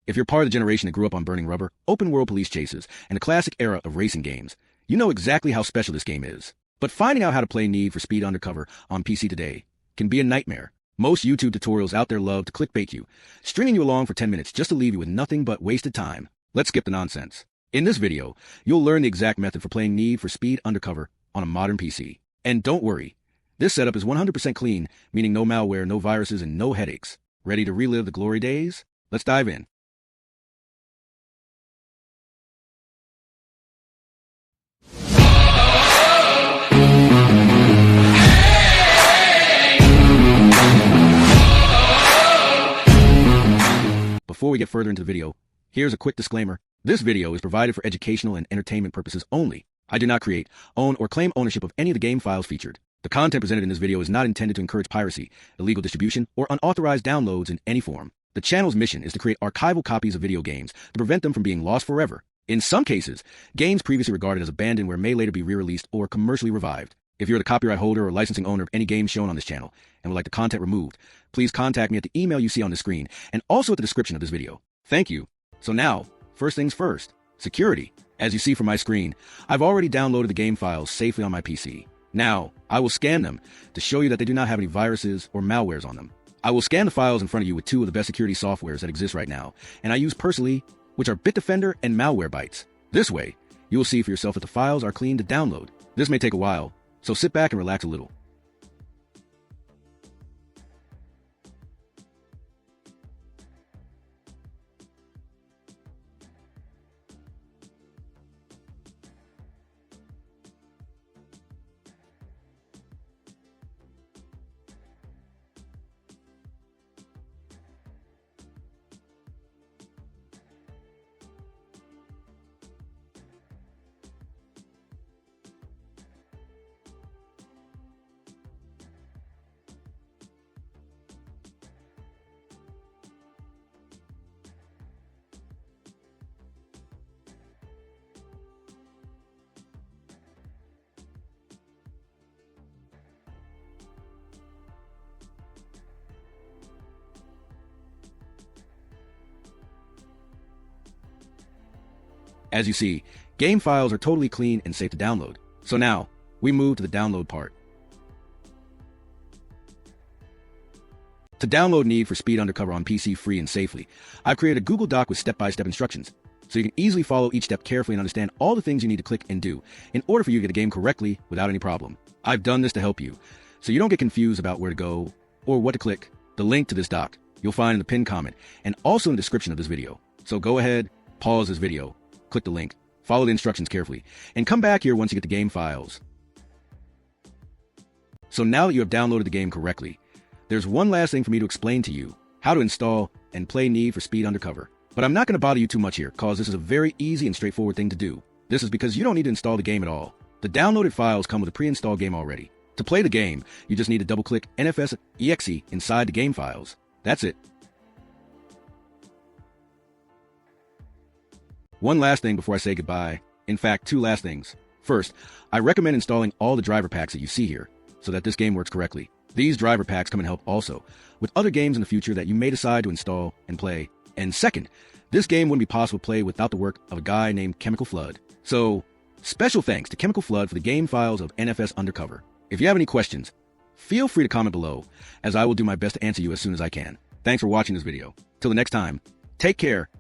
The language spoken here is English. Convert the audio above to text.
If you're part of the generation that grew up on burning rubber, open-world police chases, and the classic era of racing games, you know exactly how special this game is. But finding out how to play Need for Speed Undercover on PC today can be a nightmare. Most YouTube tutorials out there love to clickbait you, stringing you along for 10 minutes just to leave you with nothing but wasted time. Let's skip the nonsense. In this video, you'll learn the exact method for playing Need for Speed Undercover on a modern PC. And don't worry, this setup is 100% clean, meaning no malware, no viruses, and no headaches. Ready to relive the glory days? Let's dive in. Before we get further into the video, here's a quick disclaimer. This video is provided for educational and entertainment purposes only. I do not create, own, or claim ownership of any of the game files featured. The content presented in this video is not intended to encourage piracy, illegal distribution, or unauthorized downloads in any form. The channel's mission is to create archival copies of video games to prevent them from being lost forever. In some cases, games previously regarded as abandoned may later be re-released or commercially revived. If you're the copyright holder or licensing owner of any game shown on this channel and would like the content removed, please contact me at the email you see on the screen and also at the description of this video. Thank you. So now, first things first, security. As you see from my screen, I've already downloaded the game files safely on my PC. Now, I will scan them to show you that they do not have any viruses or malwares on them. I will scan the files in front of you with two of the best security softwares that exist right now, and I use personally, which are Bitdefender and Malwarebytes. This way, you will see for yourself that the files are clean to download. This may take a while, so sit back and relax a little. As you see, game files are totally clean and safe to download. So now, we move to the download part. To download Need for Speed Undercover on PC free and safely, I've created a Google Doc with step-by-step instructions, so you can easily follow each step carefully and understand all the things you need to click and do in order for you to get the game correctly without any problem. I've done this to help you, so you don't get confused about where to go or what to click. The link to this doc you'll find in the pinned comment and also in the description of this video. So go ahead, pause this video, click the link, follow the instructions carefully, and come back here once you get the game files. So now that you have downloaded the game correctly, there's one last thing for me to explain to you, how to install and play Need for Speed Undercover. But I'm not going to bother you too much here, cause this is a very easy and straightforward thing to do. This is because you don't need to install the game at all. The downloaded files come with a pre-installed game already. To play the game, you just need to double-click NFS exe inside the game files. That's it. One last thing before I say goodbye. In fact, two last things. First, I recommend installing all the driver packs that you see here, so that this game works correctly. These driver packs come in help also with other games in the future that you may decide to install and play. And second, this game wouldn't be possible to play without the work of a guy named ChemicalFlood. So, special thanks to ChemicalFlood for the game files of NFS Undercover. If you have any questions, feel free to comment below, as I will do my best to answer you as soon as I can. Thanks for watching this video. Till the next time, take care